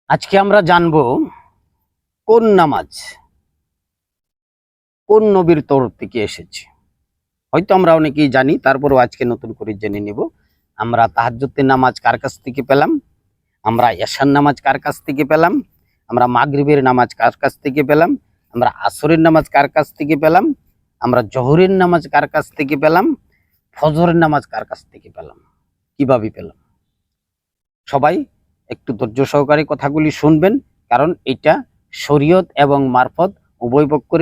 আজকে আমরা জানব কোন নামাজ কোন নবীর তরফ থেকে এসেছে। হয়তো আমরা অনেকেই জানি, তারপরেও আজকে নতুন করে জেনে নিব। আমরা তাহাজ্জুদের নামাজ কার কাছ থেকে পেলাম, আমরা এশার নামাজ কার কাছ থেকে পেলাম, আমরা মাগরিবের নামাজ কার কাছ থেকে পেলাম, আমরা আসরের নামাজ কার কাছ থেকে পেলাম, আমরা জোহরের নামাজ কার কাছ থেকে পেলাম, ফজরের নামাজ কার কাছ থেকে পেলাম, কিভাবে পেলাম। সবাই একটু ধৈর্য সহকারে কথাগুলি শুনবেন, কারণ এটা শরীয়ত এবং মারফত উভয় পক্ষের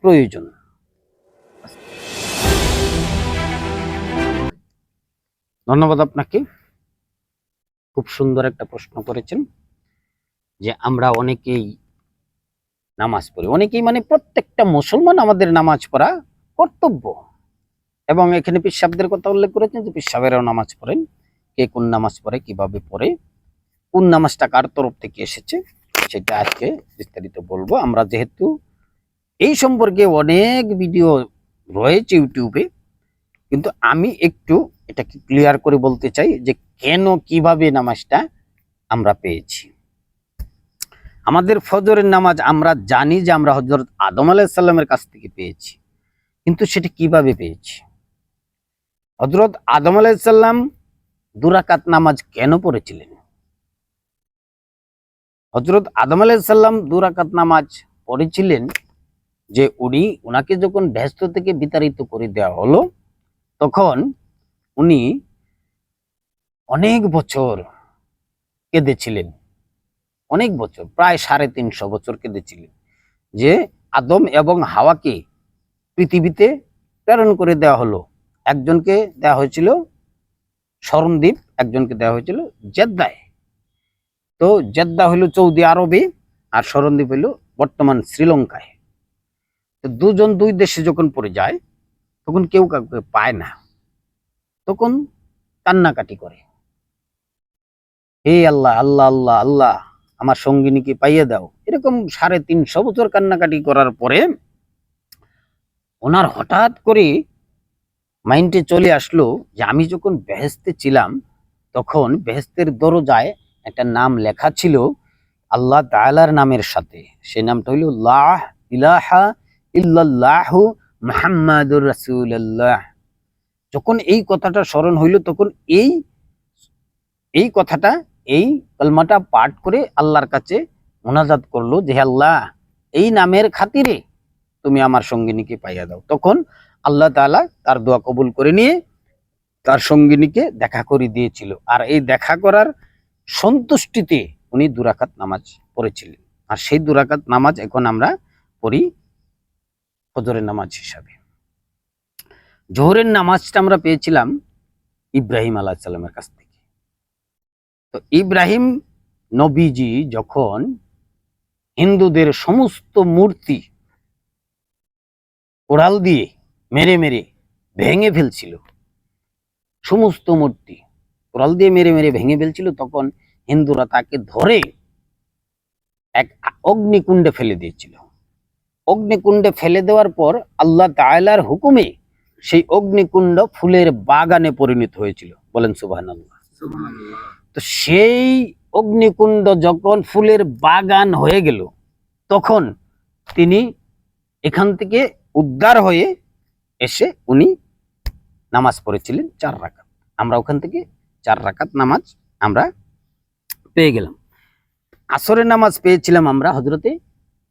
প্রয়োজন। ধন্যবাদ আপনাকে, খুব সুন্দর একটা প্রশ্ন করেছেন। যে আমরা অনেকেই নামাজ পড়ি, অনেকেই মানে প্রত্যেকটা মুসলমান আমাদের নামাজ পড়া কর্তব্য। এবং এখানে পিসাবদের কথা উল্লেখ করেছেন যে পিসাবেরাও নামাজ পড়েন। কে কোন নামাজ পড়ে, কিভাবে পড়ে, কোন নামাজটা কার তরফ থেকে এসেছে, সেটা আজকে বিস্তারিত বলবো। আমরা যেহেতু এই সম্পর্কে অনেক ভিডিও রয়েছে ইউটিউবে, কিন্তু আমি একটু এটাকে ক্লিয়ার করে বলতে চাই যে কেন কিভাবে নামাজটা আমরা পেয়েছি। আমাদের ফজরের নামাজ আমরা জানি যে আমরা হযরত আদম আলাইহিস সালামের কাছ থেকে পেয়েছি, কিন্তু সেটা কিভাবে পেয়েছি। হযরত আদম আলাইহিস সালাম 2 রাকাত নামাজ কেন পড়েছিলেন? হযরত আদম আলাইহিস সালাম 2 রাকাত নামাজ পড়েছিলেন যে উনাকে যখন বেহেশত থেকে বিতাড়িত করে দেওয়া হলো, তখন উনি অনেক বছর কেঁদেছিলেন, অনেক বছর, প্রায় 350 বছর কেঁদেছিলেন যে আদম এবং হাওয়াকে পৃথিবীতে প্রেরণ করে দেওয়া হলো। একজনকে দেওয়া হয়েছিল শরণদ্বীপ, একজনকে দেওয়া হয়েছিল জেদ্দায়। তো জেদ্দা হইল সৌদি আরবে, আর শরণদ্বীপ হইল বর্তমান শ্রীলঙ্কায়। তো দুজন দুই দেশে যখন পড়ে যায়, তখন কেউ কাউকে পায় না, তখন কান্নাকাটি করে, হে আল্লাহ আল্লাহ আল্লাহ আল্লাহ, আমার সঙ্গিনীকে পাইয়ে দাও। এরকম 350 বছর কান্নাকাটি করার পরে ওনার হঠাৎ করে মাইন্ডে চলে আসলো যে আমি যখন বেহেশতে ছিলাম, তখন বেহেশতের দরজায় একটা নাম লেখা ছিল আল্লাহ তাআলার নামের সাথে। সেই নামটা হইল লা ইলাহা ইল্লাল্লাহু মুহাম্মাদুর রাসূলুল্লাহ। যখন এই কথাটা স্মরণ হইল, তখন এই কথাটা, এই কলমাটা পাঠ করে আল্লাহর কাছে মুনাজাত করলো যে আল্লাহ, এই নামের খাতিরে তুমি আমার সঙ্গিনীকে পাইয়া দাও। তখন আল্লাহ তাআলা তার দোয়া কবুল করে নিয়ে তার সঙ্গিনীকে দেখা করে দিয়েছিল। আর এই দেখা করার সন্তুষ্টিতে উনি 2 রাকাত নামাজ পড়েছিলেন। আর সেই 2 রাকাত নামাজ এখন আমরা পড়ি ফজরের নামাজ হিসাবে। জোহরের নামাজটা আমরা পেয়েছিলাম ইব্রাহিম আলাইহিস সালামের কাছ থেকে। তো ইব্রাহিম নবীজি যখন হিন্দুদের সমস্ত মূর্তি কোড়াল দিয়ে মেরে মেরে ভেঙে ফেলছিল, সমস্ত মূর্তি কোড়াল দিয়ে মেরে মেরে ভেঙে ফেলছিল, তখন হিন্দুরা তাকে ধরে এক অগ্নিকুণ্ডে ফেলে দিয়েছিল। অগ্নিকুণ্ডে ফেলে দেওয়ার পর আল্লাহ তাআলার হুকুমে সেই অগ্নিকুণ্ড ফুলের বাগানে পরিণত হয়েছিল। বলেন সুবহানাল্লাহ। তো সেই অগ্নিকুণ্ড যখন ফুলের বাগান হয়ে গেল, তখন তিনি এখান থেকে উদ্ধার হয়ে এসে উনি নামাজ পড়েছিলেন 4 রাকাত। আমরা ওখান থেকে 4 রাকাত নামাজ আমরা পেয়ে গেলাম। আসরের নামাজ পেয়েছিলাম আমরা হযরতে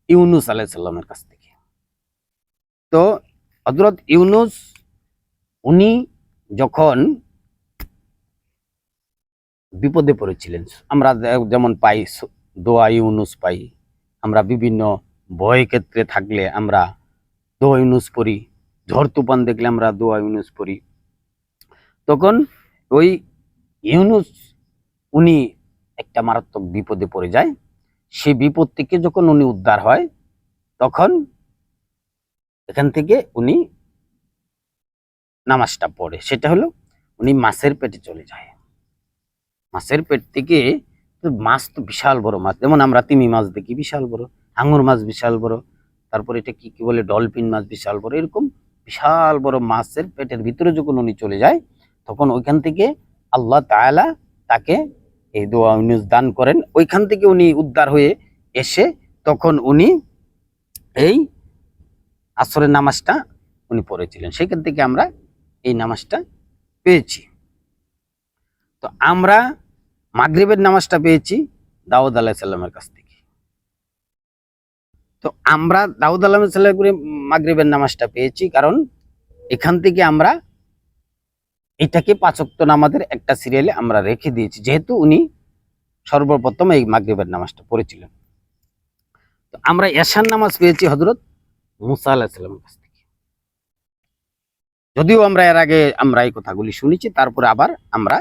ইউনুস আলাইহিস সালামের কাছ থেকে। তো হযরত ইউনুস উনি যখন বিপদে পড়েছিলেন, আমরা যেমন পাই দোয়া ইউনুস পাই, আমরা বিভিন্ন ভয় ক্ষেত্রে থাকলে আমরা দোয়া ইউনুস পড়ি, ঝড় তুফান দেখলে আমরা দোয়া ইউনুস পড়ি। তখন ওই ইউনুস উনি একটা মারাত্মক বিপদে পড়ে যায়। সেই বিপদ থেকে যখন উনি উদ্ধার হয়, তখন এখান থেকে উনি নামাজটা পড়ে। সেটা হলো উনি মাছের পেটে চলে যায়। মাছের পেট থেকে, মাছ তো বিশাল বড় মাছ, যেমন আমরা তিমি মাছ দেখি বিশাল বড়, হাঙর মাছ বিশাল বড়, তারপর এটা কি কি বলে ডলফিন মাছ বিশাল বড়, এরকম বিশাল বড় মাছের পেটের ভিতরে যখন উনি চলে যায়, তখন ওইখান থেকে আল্লাহ তাআলা তাকে এই দোয়া উনি দান করেন। ওইখান থেকে উনি উদ্ধার হয়ে এসে তখন উনি এই আসরের নামাজটা উনি পড়েছিলেন, সেখান থেকে আমরা এই নামাজটা পেয়েছি। তো আমরা মাগরিবের নামাজটা পেয়েছি দাউদ আলাইহিস সালামের কাছ থেকে। তো আমরা দাউদ আলাইহিস সালামের মাগরিবের নামাজটা পেয়েছি কারণ এখান থেকে আমরা এটাকে 5 ওয়াক্ত নামাজের একটা সিরিয়ালে আমরা রেখে দিয়েছি, যেহেতু উনি সর্বপ্রথম এই মাগরিবের নামাজটা পড়েছিলেন। তো আমরা এশার নামাজ পেয়েছি হযরত মুসা আলাইহিস সালামের কাছ থেকে। যদিও আমরা এর আগে আমরা এই কথাগুলি শুনেছি, তারপরে আবার আমরা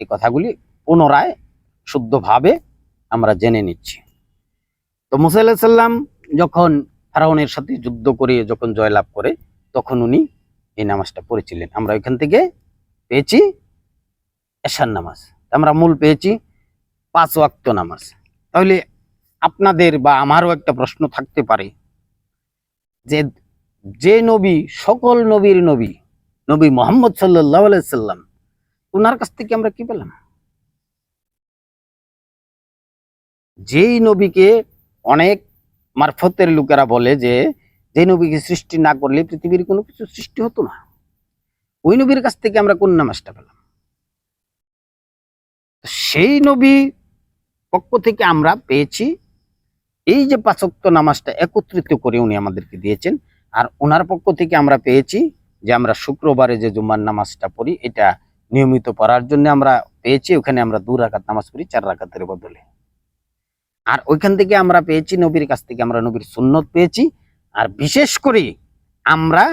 এই কথাগুলি পুনরায় শুদ্ধভাবে আমরা জেনে নিচ্ছি। তো মুসা আলাইহিস সালাম যখন ফেরাউনের সাথে যুদ্ধ করে যখন জয়লাভ করে তখন উনি এই নামাজটা পড়েছিলেন। আমরা এখান থেকে পেয়েছি এশার নামাজ। আমরা মূল পেয়েছি 5 ওয়াক্ত নামাজ। তাহলে আপনাদের বা আমারও একটা প্রশ্ন থাকতে পারে যে যে নবী সকল নবীর নবী, নবী মুহাম্মদ সাল্লাল্লাহু আলাইহি সাল্লাম, ওনার কাছ থেকে আমরা কি পেলাম? যেই নবীকে অনেক মারফতের লোকেরা বলে যে যে নবীকে সৃষ্টি না করলে পৃথিবীর কোনো কিছু সৃষ্টি হতো না, ওই নবীর কাছ থেকে আমরা কোন নামাজটা পেলাম? সেই নবী পক্ষ থেকে আমরা পেয়েছি এই যে 5 ওয়াক্ত নামাজটা একত্রিত করে উনি আমাদেরকে দিয়েছেন। আর ওনার পক্ষ থেকে আমরা পেয়েছি যে আমরা শুক্রবারে যে জুমার নামাজটা পড়ি এটা নিয়মিত পড়ার জন্য আমরা পেয়েছি। ওখানে আমরা 2 রাকাত নামাজ পড়ি 4 রাকাতের বদলে। আর ওইখান থেকে আমরা পেয়েছি নবীর কাছ থেকে আমরা নবীর সুন্নত পেয়েছি। আর বিশেষ করে আমরা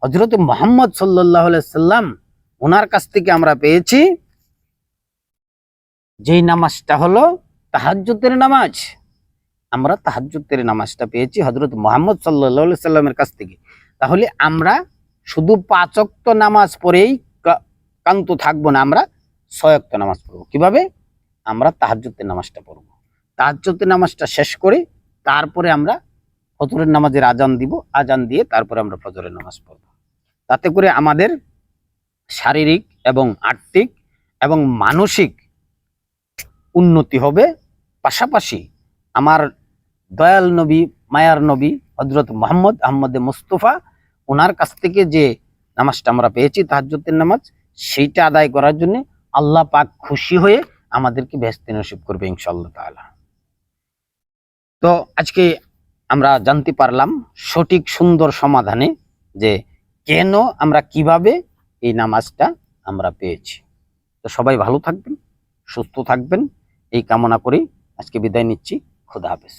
হযরত মুহাম্মদ সাল্লাল্লাহু আলাইহি সাল্লাম ওনার কাছ থেকে আমরা পেয়েছি যেই নামাজটা হলো তাহাজ্জুদের নামাজ। আমরা তাহাজ্জুদের নামাজটা পেয়েছি হযরত মুহাম্মদ সাল্লাল্লাহু আলাইহি সাল্লামের কাছ থেকে। তাহলে আমরা শুধু 5 ওয়াক্ত নামাজ পড়েই কান্ত থাকবো না, আমরা 6 ওয়াক্ত নামাজ পড়বো। কিভাবে? আমরা তাহাজ্জুদের নামাজটা পড়বো, তাহাজ্জুদের নামাজটা শেষ করে তারপরে আমরা ফজরের নামাজের আজান দিব, আজান দিয়ে তারপরে আমরা ফজরের নামাজ পড়বো। তাতে করে আমাদের শারীরিক এবং আর্থিক এবং মানসিক উন্নতি হবে। পাশাপাশি আমার দয়াল নবী মায়ার নবী হযরত মুহাম্মদ আহমদে মুস্তফা ওনার কাছ থেকে যে নামাজটা আমরা পেয়েছি তাহাজ্জুদের নামাজ, সেইটা আদায় করার জন্য আল্লাহ পাক খুশি হয়ে আমাদেরকে বেহেশত নসিব করবে ইনশাআল্লাহ তাআলা। তো আজকে আমরা জানতে পারলাম সঠিক সুন্দর সমাধানে যে কেন আমরা কিভাবে এই নামাজটা আমরা পেয়েছি। তো সবাই ভালো থাকবেন, সুস্থ থাকবেন এই কামনা করি আজকে বিদায় নিচ্ছি। খোদা হাফেজ।